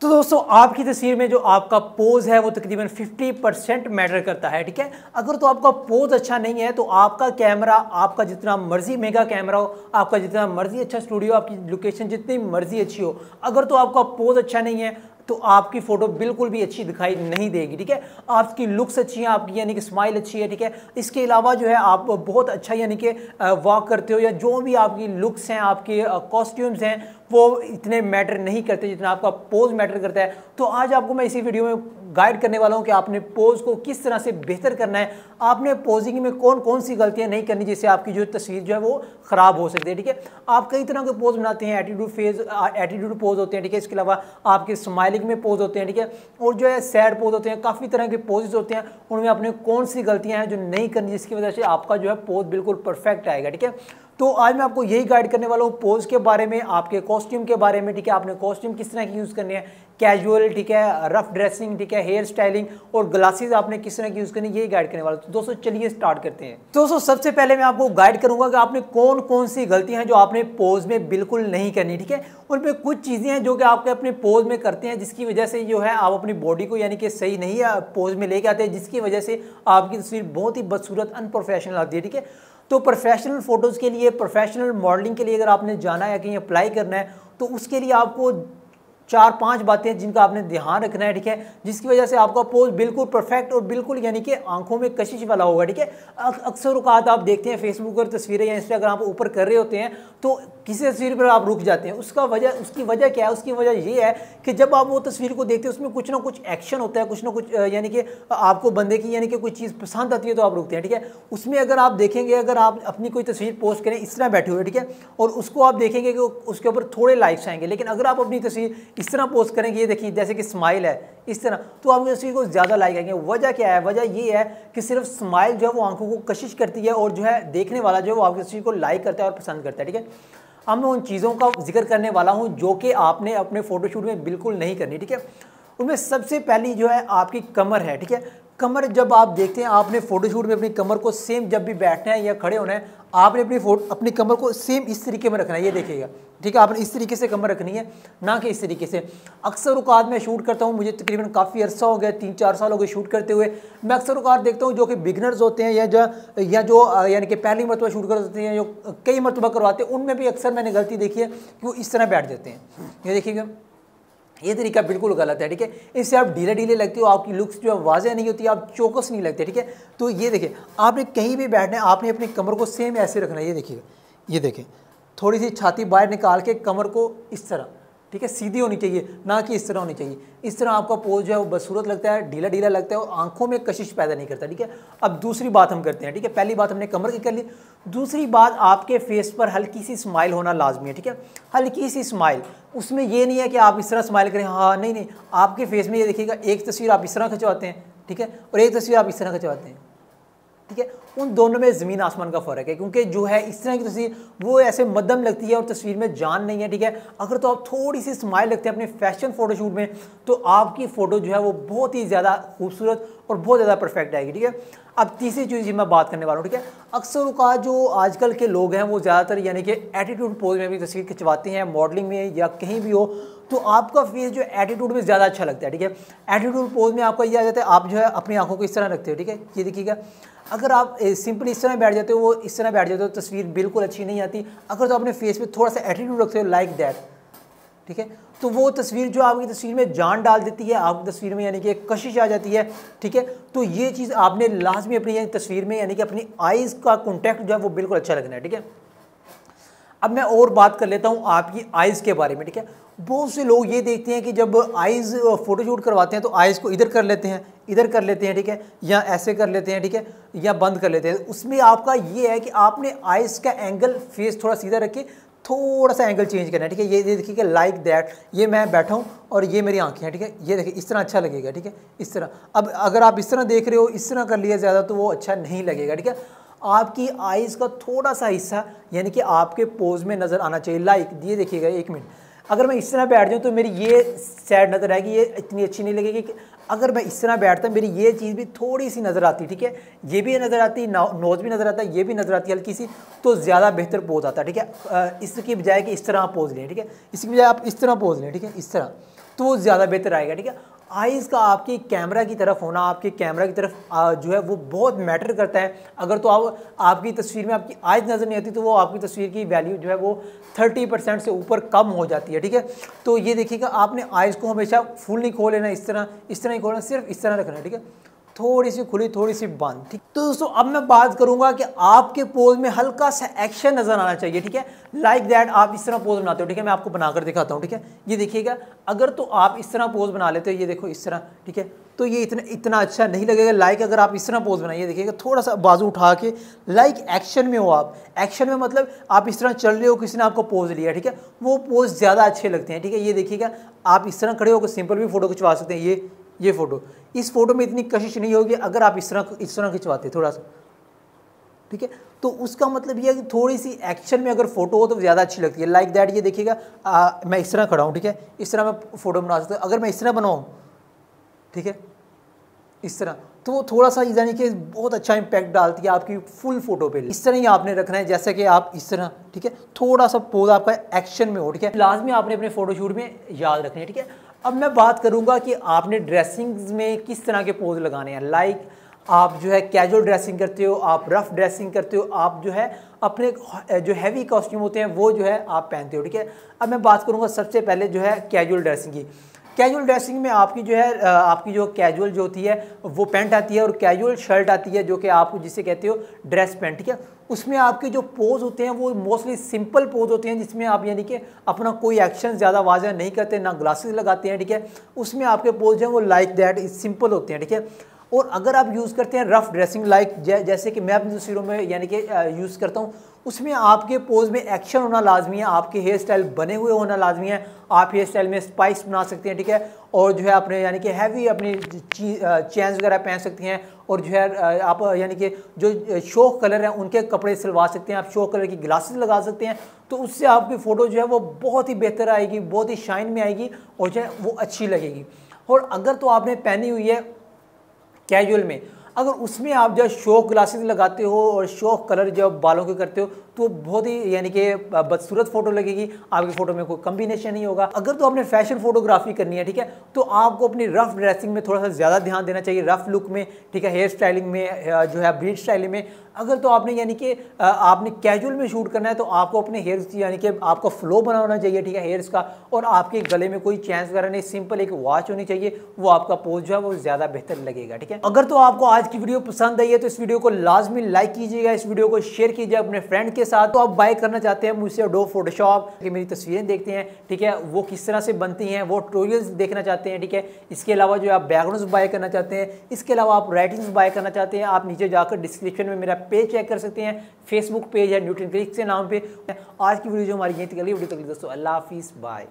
तो दोस्तों आपकी तस्वीर में जो आपका पोज है वो तकरीबन 50% मैटर करता है, ठीक है। अगर तो आपका पोज अच्छा नहीं है तो आपका कैमरा, आपका जितना मर्जी मेगा कैमरा हो, आपका जितना मर्जी अच्छा स्टूडियो, आपकी लोकेशन जितनी मर्जी अच्छी हो, अगर तो आपका पोज अच्छा नहीं है तो आपकी फोटो बिल्कुल भी अच्छी दिखाई नहीं देगी, ठीक है। आपकी लुक्स अच्छी हैं, आपकी यानी कि स्माइल अच्छी है, ठीक है। इसके अलावा जो है आप बहुत अच्छा यानी कि वॉक करते हो, या जो भी आपकी लुक्स हैं, आपके कॉस्ट्यूम्स हैं, वो इतने मैटर नहीं करते जितना आपका पोज मैटर करता है। तो आज आपको मैं इसी वीडियो में गाइड करने वाला हूं कि आपने पोज को किस तरह से बेहतर करना है, आपने पोजिंग में कौन कौन सी गलतियां नहीं करनी जिससे आपकी जो तस्वीर जो है वो खराब हो सकती है, ठीक है। आप कई तरह के पोज बनाते हैं, एटीट्यूड पोज होते हैं, ठीक है। इसके अलावा आपके स्माइलिंग में पोज होते हैं, ठीक है, और जो है सैड पोज होते हैं, काफ़ी तरह के पोजेज होते हैं। उनमें आपने कौन सी गलतियां हैं जो नहीं करनी जिसकी वजह से आपका जो है पोज बिल्कुल परफेक्ट आएगा, ठीक है। तो आज मैं आपको यही गाइड करने वाला हूँ पोज के बारे में, आपके कॉस्ट्यूम के बारे में, ठीक है। आपने कॉस्ट्यूम किस तरह की यूज़ करनी है, कैजुअल, ठीक है, रफ ड्रेसिंग, ठीक है, हेयर स्टाइलिंग और ग्लासेस आपने किस तरह की यूज़ करनी है, यही गाइड करने वाला हूँ। तो दोस्तों चलिए स्टार्ट करते हैं। दोस्तों सबसे पहले मैं आपको गाइड करूंगा कि आपने कौन कौन सी गलतियां हैं जो आपने पोज में बिल्कुल नहीं करनी, ठीक है। उनमें कुछ चीज़ें हैं जो कि आपके अपने पोज में करते हैं जिसकी वजह से जो है आप अपनी बॉडी को यानी कि सही नहीं पोज में लेके आते हैं, जिसकी वजह से आपकी तस्वीर बहुत ही बदसूरत अनप्रोफेशनल आती है, ठीक है। तो प्रोफेशनल फोटोज़ के लिए, प्रोफेशनल मॉडलिंग के लिए अगर आपने जाना है या कहीं अप्लाई करना है तो उसके लिए आपको 4-5 बातें जिनका आपने ध्यान रखना है, ठीक है, जिसकी वजह से आपका पोज बिल्कुल परफेक्ट और बिल्कुल यानी कि आंखों में कशिश वाला होगा, ठीक है। अक्सर औक़ात आप देखते हैं फेसबुक पर तस्वीरें या इंस्टाग्राम पर ऊपर कर रहे होते हैं तो किसी तस्वीर पर आप रुक जाते हैं। उसकी वजह क्या है? उसकी वजह ये है कि जब आप वो तस्वीर को देखते हैं उसमें कुछ ना कुछ एक्शन होता है, कुछ ना कुछ यानी कि आपको बंदे की यानी कि कोई चीज़ पसंद आती है तो आप रुकते हैं, ठीक है। उसमें अगर आप देखेंगे, अगर आप अपनी कोई तस्वीर पोस्ट करें इस तरह बैठे हुए, ठीक है, और उसको आप देखेंगे कि उसके ऊपर थोड़े लाइक्स आएंगे, लेकिन अगर आप अपनी तस्वीर इस तरह पोस्ट करेंगे, ये देखिए जैसे कि स्माइल है इस तरह, तो आपकी तस्वीर को ज़्यादा लाइक आएंगे। वजह क्या है? वजह ये है कि सिर्फ स्माइल जो है वो आंखों को कशिश करती है और जो है देखने वाला जो है वो आपकी तस्वीर को लाइक करता है और पसंद करता है, ठीक है। अब मैं उन चीज़ों का जिक्र करने वाला हूं जो कि आपने अपने फोटोशूट में बिल्कुल नहीं करनी, ठीक है। उनमें सबसे पहली जो है आपकी कमर है, ठीक है। कमर जब आप देखते हैं, आपने फोटोशूट में अपनी कमर को सेम, जब भी बैठना है या खड़े होना है, आपने अपनी कमर को सेम इस तरीके में रखना है, ये देखिएगा, ठीक है। आपने इस तरीके से कमर रखनी है, ना कि इस तरीके से। अक्सर औक़ात मैं शूट करता हूँ, मुझे तकरीबन काफ़ी अर्सा हो गया, 3-4 साल हो गए शूट करते हुए। मैं अक्सर औक़ात देखता हूँ जो कि बिगनर्स होते हैं या जो यानी कि पहली मरतबा शूट कर होते हैं, जो कई मरतबा करवाते हैं, उनमें भी अक्सर मैंने गलती देखी है कि वो इस तरह बैठ जाते हैं। ये देखिएगा, ये तरीका बिल्कुल गलत है, ठीक है। इससे आप ढीले ढीले लगते हो, आपकी लुक्स जो है वाज़ेह नहीं होती, आप चौकस नहीं लगते, ठीक है। तो ये देखिए, आपने कहीं भी बैठना है, आपने अपनी कमर को सेम ऐसे रखना है, ये देखिएगा, ये देखें, थोड़ी सी छाती बाहर निकाल के कमर को इस तरह, ठीक है, सीधी होनी चाहिए, ना कि इस तरह होनी चाहिए। इस तरह आपका पोज जो है वो बदसूरत लगता है, ढीला ढीला लगता है और आंखों में कशिश पैदा नहीं करता, ठीक है। अब दूसरी बात हम करते हैं, ठीक है। पहली बात हमने कमर की कर ली, दूसरी बात आपके फेस पर हल्की सी स्माइल होना लाजमी है, ठीक है। हल्की सी स्माइल, उसमें ये नहीं है कि आप इस तरह स्माइल करें, हाँ नहीं नहीं, आपके फेस में ये देखिएगा, एक तस्वीर आप इस तरह खिंचवाते हैं, ठीक है, और एक तस्वीर आप इस तरह खिंचवाते हैं, ठीक है। उन दोनों में ज़मीन आसमान का फ़र्क है, क्योंकि जो है इस तरह की तस्वीर वो ऐसे मध्यम लगती है और तस्वीर में जान नहीं है, ठीक है। अगर तो आप थोड़ी सी स्माइल रखते हैं अपने फैशन फोटोशूट में तो आपकी फ़ोटो जो है वो बहुत ही ज़्यादा खूबसूरत और बहुत ज़्यादा परफेक्ट आएगी, ठीक है। अब तीसरी चीज़ मैं बात करने वाला हूँ, ठीक है। अक्सर औक़ात जो आजकल के लोग हैं वो ज़्यादातर यानी कि एटीट्यूड पोज में भी तस्वीर खिंचवाते हैं, मॉडलिंग में या कहीं भी हो, तो आपका फेस जो एटीट्यूड में ज़्यादा अच्छा लगता है, ठीक है। एटीट्यूड पोज में आपका ये आ जाता है, आप जो है अपनी आंखों को इस तरह रखते हो, ठीक है, ये देखिएगा। अगर आप सिंपल इस तरह बैठ जाते हो, वो इस तरह बैठ जाते हो, तस्वीर बिल्कुल अच्छी नहीं आती। अगर तो अपने फेस पे थोड़ा सा एटीट्यूड रखते हो लाइक दैट, ठीक है, तो वो तस्वीर जो आपकी तस्वीर में जान डाल देती है, आपकी तस्वीर में यानी कि एक कशिश आ जाती है, ठीक है। तो ये चीज़ आपने लाजमी अपनी तस्वीर में यानी कि अपनी आइज़ का कॉन्टैक्ट जो है वो बिल्कुल अच्छा लगना है, ठीक है। अब मैं और बात कर लेता हूँ आपकी आइज़ के बारे में, ठीक है। बहुत से लोग ये देखते हैं कि जब आइज़ फ़ोटोशूट करवाते हैं तो आइज़ को इधर कर लेते हैं, इधर कर लेते हैं, ठीक है, या ऐसे कर लेते हैं, ठीक है, या बंद कर लेते हैं। उसमें आपका ये है कि आपने आइज़ का एंगल, फेस थोड़ा सीधा रख के थोड़ा सा एंगल चेंज करना है, ठीक है। ये देखिए कि लाइक दैट, ये मैं बैठा हूँ और ये मेरी आंखें हैं, ठीक है, ये देखिए इस तरह अच्छा लगेगा, ठीक है, इस तरह। अब अगर आप इस तरह देख रहे हो, इस तरह कर लिया ज़्यादा तो वो अच्छा नहीं लगेगा, ठीक है। आपकी आइज़ का थोड़ा सा हिस्सा यानी कि आपके पोज में नज़र आना चाहिए, लाइक ये देखिएगा, एक मिनट, अगर मैं इस तरह बैठ जाऊँ तो मेरी ये सैड नज़र आएगी, ये इतनी अच्छी नहीं लगेगी। अगर मैं इस तरह बैठता मेरी ये चीज़ भी थोड़ी सी नज़र आती, ठीक है, ये भी नज़र आती, नोज़ भी नज़र आता है, ये भी नज़र आती है हल्की सी, तो ज़्यादा बेहतर पोज आता है, ठीक है। इसकी बजाय कि इस तरह आप पोज लें, ठीक है, इसकी बजाय आप इस तरह पोज लें, ठीक है, इस तरह, तो वो ज़्यादा बेहतर आएगा। ठीक है, आइज़ का आपकी कैमरा की तरफ होना, आपके कैमरा की तरफ जो है वो बहुत मैटर करता है। अगर तो आपकी तस्वीर में आपकी आइज़ नज़र नहीं आती तो वो आपकी तस्वीर की वैल्यू जो है वो 30% से ऊपर कम हो जाती है। ठीक है, तो ये देखिएगा आपने आइज़ को हमेशा फुल नहीं खोल लेना, इस तरह ही खोलना, सिर्फ इस तरह रखना है। ठीक है, थोड़ी सी खुली थोड़ी सी बंद। ठीक, तो दोस्तों अब मैं बात करूंगा कि आपके पोज में हल्का सा एक्शन नजर आना चाहिए। ठीक है, लाइक दैट आप इस तरह पोज बनाते हो। ठीक है, मैं आपको बनाकर दिखाता हूँ। ठीक है, ये देखिएगा, अगर तो आप इस तरह पोज बना लेते हो, ये देखो इस तरह, ठीक है, तो ये इतना अच्छा नहीं लगेगा। लाइक अगर आप इस तरह पोज बनाइए, देखिएगा थोड़ा सा बाजू उठा के, लाइक एक्शन में हो आप। एक्शन में मतलब आप इस तरह चल रहे हो, किसी ने आपको पोज लिया, ठीक है, वो पोज ज़्यादा अच्छे लगते हैं। ठीक है, ये देखिएगा आप इस तरह खड़े होकर सिंपल भी फोटो खिंचवा सकते हैं। ये फोटो, इस फोटो में इतनी कशिश नहीं होगी अगर आप इस तरह खिंचवाते थोड़ा सा। ठीक है, तो उसका मतलब ये है कि थोड़ी सी एक्शन में अगर फोटो हो तो ज़्यादा अच्छी लगती है। लाइक दैट, ये देखिएगा मैं इस तरह खड़ा हूँ। ठीक है, इस तरह मैं फोटो बना सकता हूँ। अगर मैं इस तरह बनाऊँ, ठीक है, इस तरह, तो वो थोड़ा सा यानी कि बहुत अच्छा इंपैक्ट डालती है आपकी फुल फोटो पे। इस तरह ही आपने रखना है, जैसे कि आप इस तरह, ठीक है, थोड़ा सा पोज आपका एक्शन में हो। ठीक है, लाजमी आपने अपने फोटोशूट में याद रखने हैं। ठीक है, अब मैं बात करूंगा कि आपने ड्रेसिंग में किस तरह के पोज लगाने हैं। लाइक आप जो है कैजुअल ड्रेसिंग करते हो, आप रफ ड्रेसिंग करते हो, आप जो है अपने जो हैवी कॉस्ट्यूम होते हैं वो जो है आप पहनते हो। ठीक है, अब मैं बात करूंगा सबसे पहले जो है कैजुअल ड्रेसिंग की। कैजुअल ड्रेसिंग में आपकी जो है आपकी जो कैजुअल जो होती है वो पैंट आती है और कैजुअल शर्ट आती है, जो कि आप जिसे कहते हो ड्रेस पैंट। ठीक है, उसमें आपके जो पोज होते हैं वो मोस्टली सिंपल पोज होते हैं, जिसमें आप यानी कि अपना कोई एक्शन ज़्यादा वाज़ह नहीं करते, ना ग्लासेस लगाते हैं। ठीक है, उसमें आपके पोज हैं वो लाइक दैट सिंपल होते हैं। ठीक है, और अगर आप यूज़ करते हैं रफ ड्रेसिंग, लाइक जैसे कि मैं अपनी तस्वीरों में यानी कि यूज़ करता हूँ, उसमें आपके पोज में एक्शन होना लाजमी है, आपके हेयर स्टाइल बने हुए होना लाजमी है। आप हेयर स्टाइल में स्पाइस बना सकते हैं। ठीक है, और जो है अपने यानी कि हैवी अपनी चेन्स वगैरह पहन सकती हैं, और जो है आप यानी कि जो शोक कलर हैं उनके कपड़े सिलवा सकते हैं, आप शोक कलर की ग्लासेस लगा सकते हैं। तो उससे आपकी फ़ोटो जो है वो बहुत ही बेहतर आएगी, बहुत ही शाइन में आएगी और जो है वो अच्छी लगेगी। और अगर तो आपने पहनी हुई है कैजुअल में, अगर उसमें आप जो शौक ग्लासेस लगाते हो और शौक कलर जो बालों के करते हो तो बहुत ही यानी कि बदसूरत फोटो लगेगी, आपकी फ़ोटो में कोई कम्बिनेशन नहीं होगा। अगर तो आपने फैशन फोटोग्राफी करनी है, ठीक है, तो आपको अपनी रफ ड्रेसिंग में थोड़ा सा ज़्यादा ध्यान देना चाहिए, रफ लुक में। ठीक है, हेयर स्टाइलिंग में जो है ब्रीड स्टाइलिंग में। अगर तो आपने यानी कि आपने कैजुअल में शूट करना है तो आपको अपने हेयर्स यानी कि आपका फ्लो बना होना चाहिए। ठीक है, हेयर्स का, और आपके गले में कोई चैन्स वगैरह नहीं, सिंपल एक वॉच होनी चाहिए, वो आपका पोज जो है वो ज़्यादा बेहतर लगेगा। ठीक है, अगर तो आपको आज की वीडियो पसंद आई है तो इस वीडियो को लाजमी लाइक कीजिएगा, इस वीडियो को शेयर कीजिए अपने फ्रेंड के साथ। तो आप बाय करना चाहते हैं मुझसे एडोब फोटोशॉप की मेरी तस्वीरें देखते हैं, ठीक है, वो किस तरह से बनती हैं, वो ट्यूटोरियल्स देखना चाहते हैं। ठीक है, इसके अलावा जो आप बैकग्राउंड्स बाय करना चाहते हैं, इसके अलावा आप राइटिंग्स बाय करना चाहते हैं, आप नीचे जाकर डिस्क्रिप्शन में मेरा पेज चेक कर सकते हैं, फेसबुक पेज है न्यूटन क्लिक के नाम पे। आज की वीडियो जो हमारी यहीं तक वीडियो तक दोस्तों, अल्लाह हाफिज़, बाय।